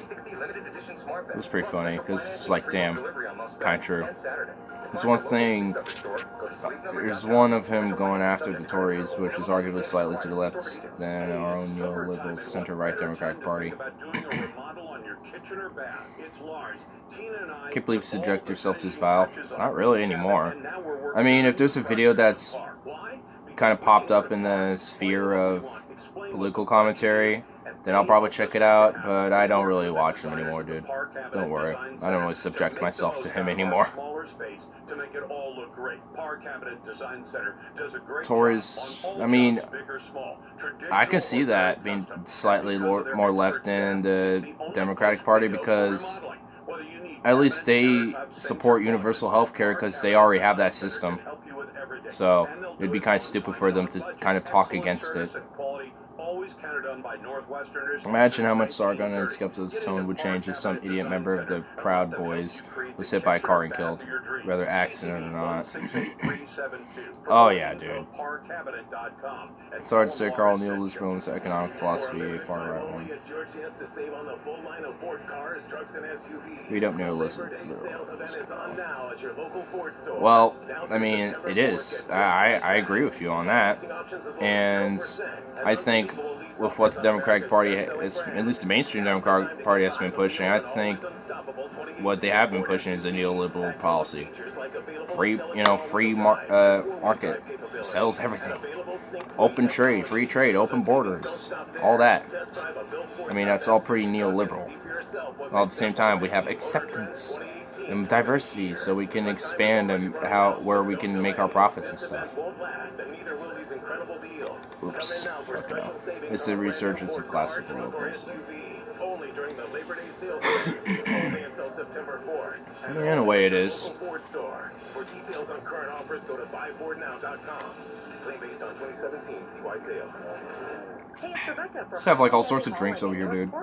It was pretty funny, because it's like, damn, kind of true. There's one thing, there's one of him going after the Tories, which is arguably slightly to the left than our own neoliberal center-right Democratic Party. Can't believe you subject yourself to his bile. Not really anymore. I mean, if there's a video that's kind of popped up in the sphere of political commentary, then I'll probably check it out, but I don't really watch him anymore, dude. Don't worry. I don't really subject myself to him anymore. Tories, I mean, I can see that being slightly more left than the Democratic Party because at least they support universal health care because they already have that system. So it'd be kind of stupid for them to kind of talk against it. Imagine how much Sargon and Skepta's tone would change if some idiot member of the Proud Boys was hit by a car and killed, whether accident or not. Oh yeah, dude. Sorry to say, Carl Neoliberalism's economic philosophy, far right one. Read up neoliberalism. Well, I mean, it is. I agree with you on that, and I think with what the Democratic Party is, at least the mainstream Democratic Party has been pushing, I think what they have been pushing is a neoliberal policy. Free market sells everything. Open trade, free trade, open borders, all that. I mean, that's all pretty neoliberal. While at the same time, we have acceptance and diversity, so we can expand and where we can make our profits and stuff. Oops, fucking hell. It's the resurgence of classical liberalism. In a way, it is. For details on current offers, go to buyfordnow.com. Claim based on 2017 CY sales. Just have like all sorts of drinks over here, dude.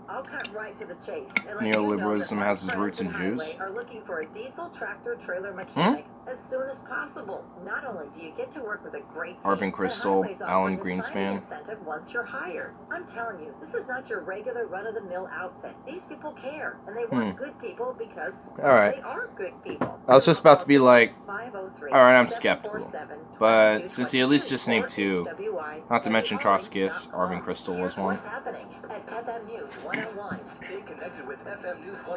I'll cut right to the chase. Neoliberalism has its roots in Jews. Are looking for a diesel tractor trailer mechanic as soon as possible. Not only do you get to work with a great team, Arvin Crystal, Alan Greenspan. Incentive once you're hired. I'm telling you, this is not your regular run-of-the-mill outfit. These people care, and they want good people because they are good people. I was just about to be like, alright, I'm skeptical. But since he at least just named two, not to mention Trotskyist, Arvin Crystal was one.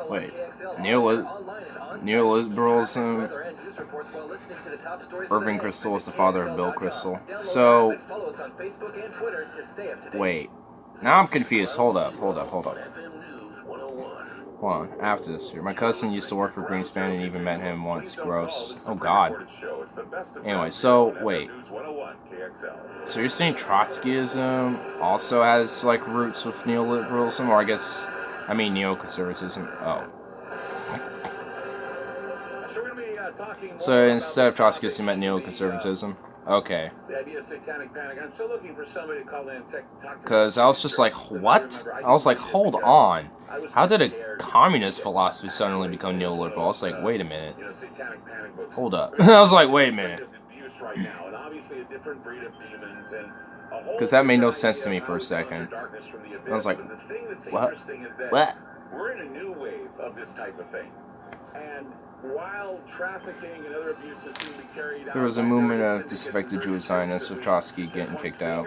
Wait, neoliberalism, Irving Kristol was the father of Bill Kristol. So, wait, now I'm confused. Hold up. Hold on, after this here. My cousin used to work for Greenspan and even met him once. Gross. Oh, God. Anyway, so, wait. So you're saying Trotskyism also has, like, roots with neoliberalism? Or I mean neoconservatism. Oh. So instead of Trotskyism, you meant neoconservatism? Okay. Because I was just like, what? I was like, hold on. How did a communist philosophy suddenly become neoliberal? I was like, wait a minute. Hold up. I was like, wait a minute. Because that made no sense to me for a second. I was like, what? What? We're in a new wave of this type of thing. And while trafficking and other abuses seem to be carried out, there was a movement of disaffected Jewish Zionists with Trotsky getting kicked out.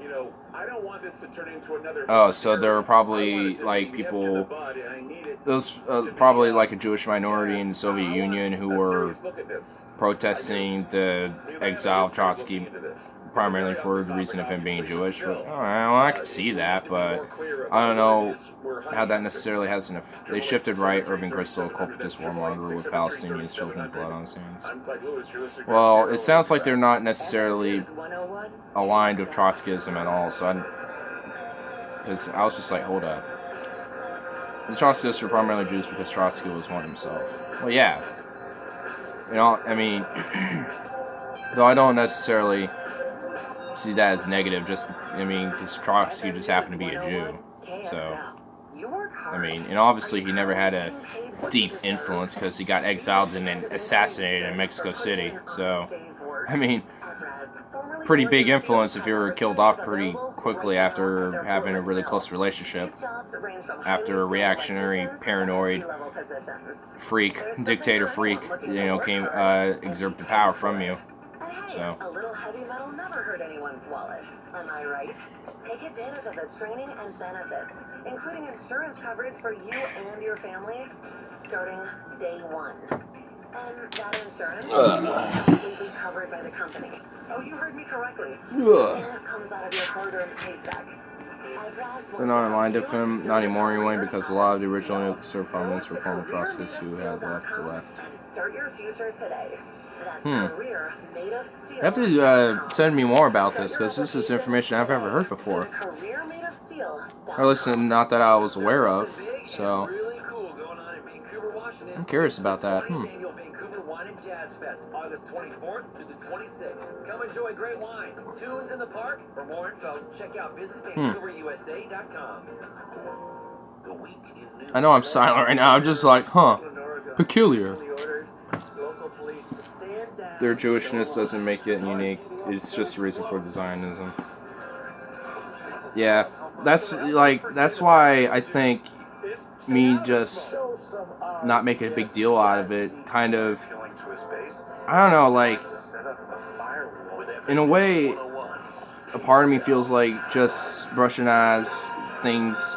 You know, I don't want this to turn into another. Oh, so there were probably like people. There was probably like a Jewish minority in the Soviet Union who were protesting the exile of Trotsky, primarily for the reason of him being Jewish. But, well, I could see that, but I don't know how that necessarily has an effect. They shifted right. Irving Kristol, corporatist warmonger with Palestinians' children's blood on his hands. Well, it sounds like they're not necessarily aligned with Trotskyism at all. So because I was just like, hold up. The Trotskyists were primarily Jews because Trotsky was one himself. Well, yeah. You know, I mean, though I don't necessarily see that as negative. Because Trotsky just happened to be a Jew. So, I mean, and obviously he never had a deep influence because he got exiled and then assassinated in Mexico City. So, I mean, pretty big influence if you were killed off pretty quickly after having a really close relationship. After a reactionary, paranoid freak, dictator freak, came exert the power from you. So. A little heavy metal never hurt anyone's wallet. Am I right? Take advantage of the training and benefits, including insurance coverage for you and your family, starting day one. And that insurance is completely covered by the company. Oh, you heard me correctly. It comes out of your hard-earned paycheck. They're not aligned with him, not anymore anyway, because a lot of the original neoconservative prominents were former Trotskyists who had left to left. Start your future today. You have to send me more about this, because this is information I've never heard before. Or at least not that I was aware of, so I'm curious about that. August 24th to the 26th. Come enjoy great wines, tunes in the park. For more info, check out visitvancouverusa.com. I know I'm silent right now. I'm just like, peculiar. Their Jewishness doesn't make it unique. It's just a reason for Zionism. Yeah, that's why I think me just not making a big deal out of it kind of, I don't know, like, in a way, a part of me feels like just brushing as things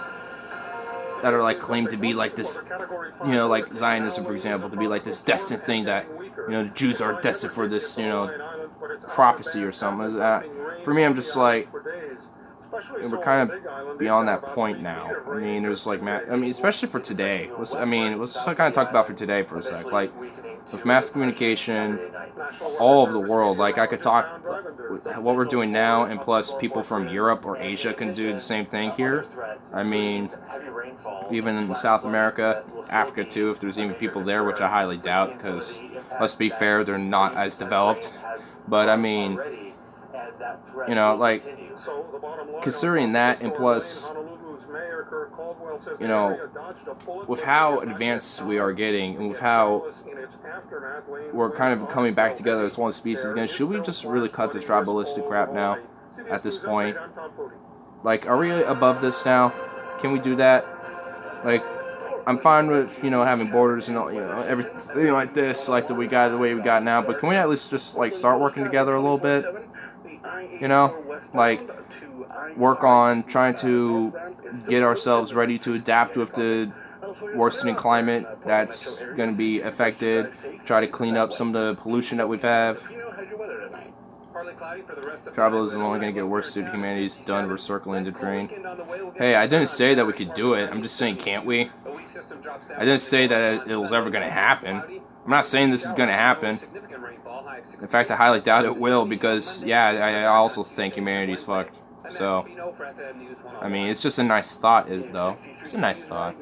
that are, like, claimed to be, like, this, like Zionism, for example, to be, like, this destined thing that, the Jews are destined for this, prophecy or something. For me, I'm just like, we're kind of beyond that point now. I mean, there's, like, especially for today. Let's just kind of talk about for today for a sec. Like, with mass communication all over the world, like, I could talk what we're doing now, and plus people from Europe or Asia can do the same thing here. I mean, even in South America, Africa too, if there's even people there, which I highly doubt, because, let's be fair, they're not as developed. But, I mean, like, considering that, and plus, with how advanced we are getting, and with how we're kind of coming back together as one species again, should we just really cut this tribalistic crap now, at this point? Like, are we above this now? Can we do that? Like, I'm fine with, having borders and, everything like this, like, the way we got now, but can we at least just, like, start working together a little bit? Like, work on trying to get ourselves ready to adapt with the worsening climate that's going to be affected, try to clean up some of the pollution that we've had. Tribalism is only going to get worse due to humanity's done recircling the drain. Hey, I didn't say that we could do it. I'm just saying, can't we? I didn't say that it was ever going to happen. I'm not saying this is going to happen. In fact, I highly doubt it will because, yeah, I also think humanity's fucked. So, I mean, it's just a nice thought, though. It's a nice thought.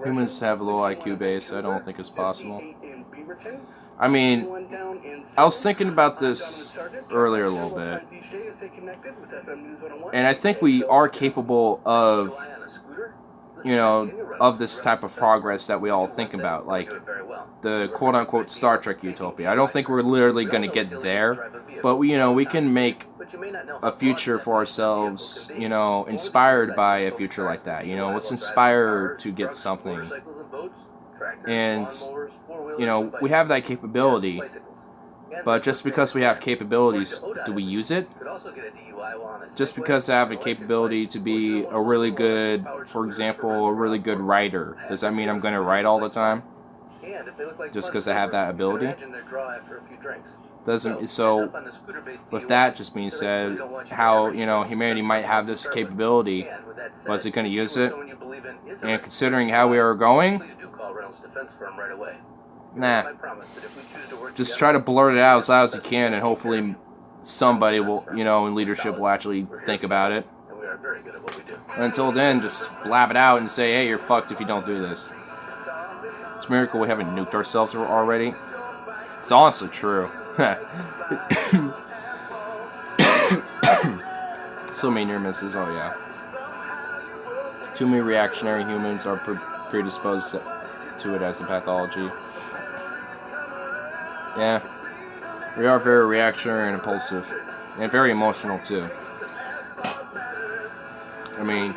Humans have a low IQ base, so I don't think it's possible. I mean, I was thinking about this earlier a little bit, and I think we are capable of, you know, of this type of progress that we all think about, like the quote-unquote Star Trek utopia. I don't think we're literally going to get there, but we, you know, we can make a future for ourselves, you know, inspired by a future like that. You know, let's inspire to get something, and you know, we have that capability, but just because we have capabilities, do we use it? Just because I have a capability to be a really good, for example, a really good writer, does that mean I'm going to write all the time? Just because I have that ability? Doesn't, so with that just being said, how, you know, humanity might have this capability, but is it going to use it? And considering how we are going, nah. Just try to blurt it out as loud as you can, and hopefully somebody will, you know, in leadership will actually think about it. Until then, just blab it out and say, hey, you're fucked if you don't do this. It's a miracle we haven't nuked ourselves already. It's honestly true. So many near misses, oh yeah. Too many reactionary humans are predisposed to it as a pathology. Yeah. We are very reactionary and impulsive. And very emotional too. I mean,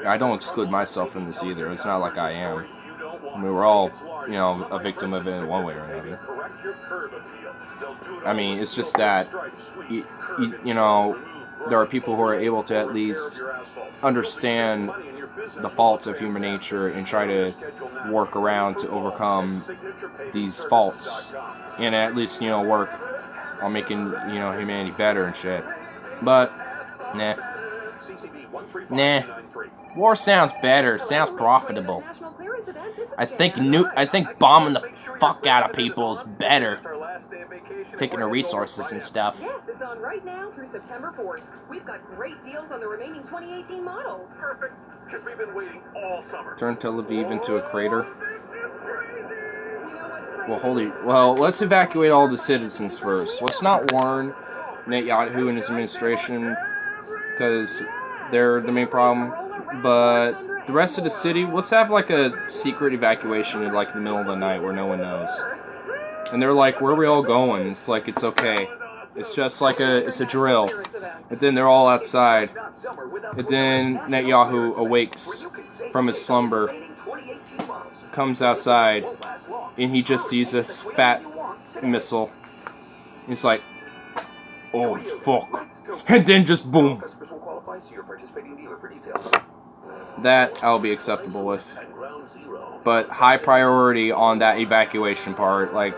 I don't exclude myself from this either. It's not like I am. I mean, we're all, you know, a victim of it in one way or another. I mean, it's just that, you know, there are people who are able to at least understand the faults of human nature and try to work around to overcome these faults. And at least, you know, work on making, you know, humanity better and shit. But, nah. Nah. War sounds better. Sounds profitable. I think bombing the fuck out of people is better. Taking the resources and stuff. Yes, it's on right now through September 4th. We've got great deals on the remaining 2018 models. Perfect, because we've been waiting all summer. Turn Tel Aviv into a crater. Well, let's evacuate all the citizens first. Let's not warn Netanyahu and his administration, because they're the main problem. But the rest of the city, let's have like a secret evacuation in like the middle of the night where no one knows. And they're like, where are we all going? It's like, it's okay. It's just like it's a drill. And then they're all outside. And then Netanyahu awakes from his slumber, comes outside, and he just sees this fat missile. He's like, oh, fuck. And then just boom. That I'll be acceptable with. But high priority on that evacuation part, like,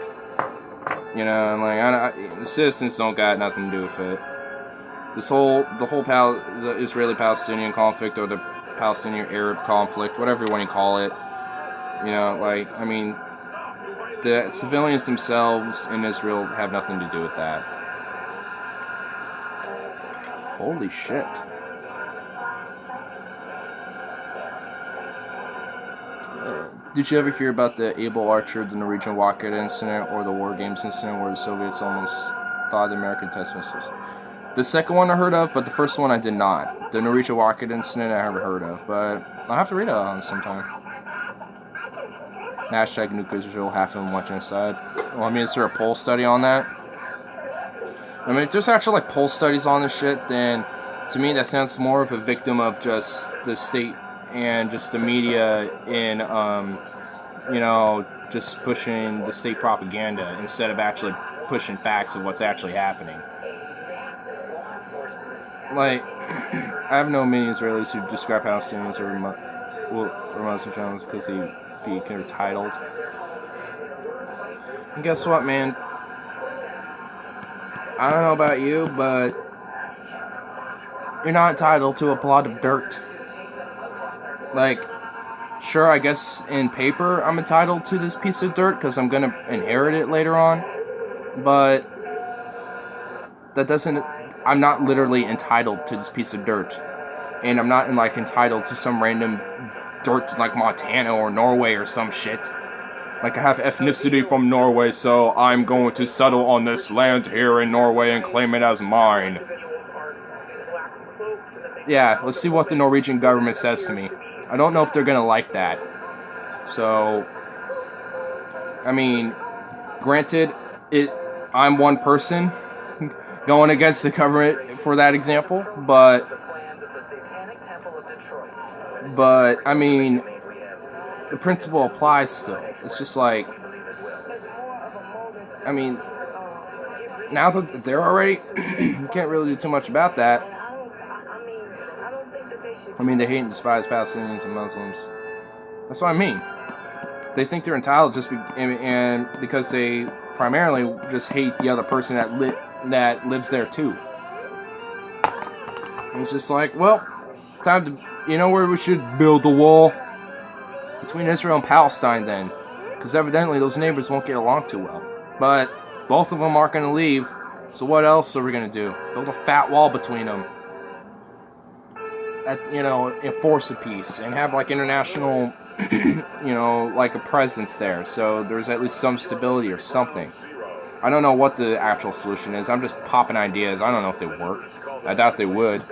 you know, like, the citizens don't got nothing to do with it. The Israeli-Palestinian conflict, or the Palestinian-Arab conflict, whatever you want to call it, you know, like, I mean, the civilians themselves in Israel have nothing to do with that. Holy shit. Did you ever hear about the Able Archer, the Norwegian rocket incident, or the War Games incident where the Soviets almost thought the American test missiles? The second one I heard of, but the first one I did not. The Norwegian rocket incident I haven't heard of, but I'll have to read it on sometime. Hashtag Nuke Israel, half of them watching inside. Well, I mean, is there a poll study on that? I mean, if there's actually like poll studies on this shit, then to me that sounds more of a victim of just the state and just the media in, you know, just pushing the state propaganda instead of actually pushing facts of what's actually happening. Like, I have no many Israelis who describe Palestinians or Muslim channels because they be kind of titled. And guess what, man? I don't know about you, but you're not entitled to a plot of dirt. like, sure, I guess in paper I'm entitled to this piece of dirt because I'm gonna inherit it later on, but that doesn't, I'm not literally entitled to this piece of dirt, and I'm not like entitled to some random dirt like Montana or Norway or some shit. Like, I have ethnicity from Norway, so I'm going to settle on this land here in Norway and claim it as mine. Yeah, let's see what the Norwegian government says to me. I don't know if they're gonna like that. So, I mean, granted, I'm one person going against the government for that example, but I mean, the principle applies still. It's just like, I mean, now that they're already, you can't really do too much about that. I mean, they hate and despise Palestinians and Muslims. That's what I mean. They think they're entitled just and because they primarily just hate the other person that lives there too. And it's just like, well, time to, you know where we should build the wall? Between Israel and Palestine then. Because evidently those neighbors won't get along too well. But both of them aren't going to leave. So what else are we going to do? Build a fat wall between them. You know, enforce a peace. And have like international, you know, like a presence there. So there's at least some stability or something. I don't know what the actual solution is. I'm just popping ideas. I don't know if they work. I doubt they would.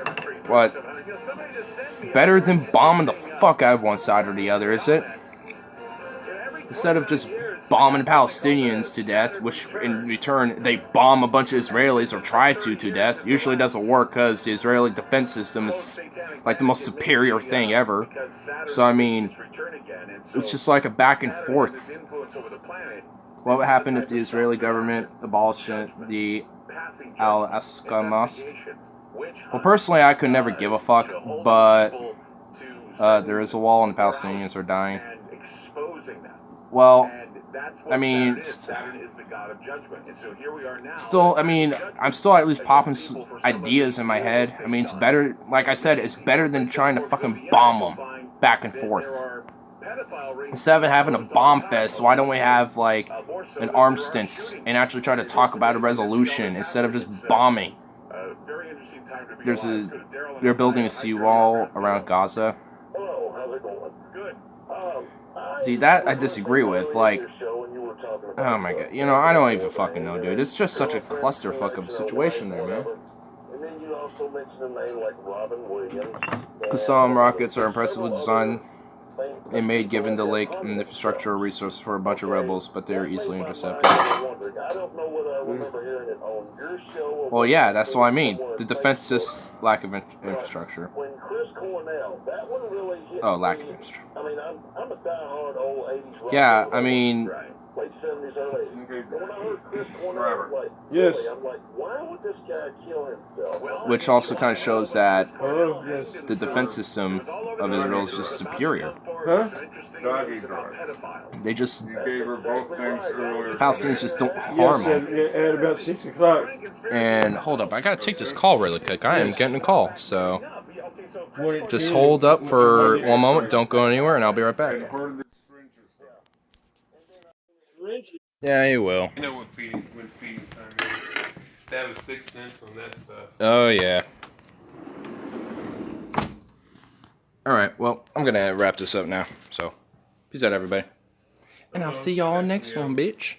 But better than bombing the fuck out of one side or the other, is it? Instead of just bombing Palestinians to death, which in return they bomb a bunch of Israelis or try to death. Usually doesn't work because the Israeli defense system is like the most superior thing ever. So I mean, it's just like a back and forth. What would happen if the Israeli government abolished the Al-Aqsa Mosque? Well, personally, I could never give a fuck, but there is a wall and the Palestinians are dying. Well, I mean, still, I mean, I'm still at least popping ideas in my head. I mean, it's better, like I said, it's better than trying to fucking bomb them back and forth. Instead of having a bomb fest, why don't we have, like, an armistice and actually try to talk about a resolution instead of just bombing? They're building a seawall around Gaza. See, that I disagree with. Like, oh my god, you know, I don't even fucking know, dude. It's just such a clusterfuck of a situation there, man. Qassam rockets are impressively designed and made given the lake and infrastructure a resource for a bunch of rebels, but they are easily intercepted. Well, yeah, that's what I mean. The defense's lack of infrastructure. Oh, lack of infrastructure. Yeah, I mean... Yes. Which also kind of shows that the defense system of Israel is just superior. Huh? They just... You gave her both things earlier. Palestinians just don't harm them. At about 6 o'clock. And hold up, I gotta take this call really quick. I am getting a call, so just hold up for one moment. Don't go anywhere, and I'll be right back. Yeah, he will. You know what feeding time is. They have a sixth sense on that stuff. Oh yeah. All right. Well, I'm gonna wrap this up now. So, peace out, everybody, and I'll see y'all next one, bitch.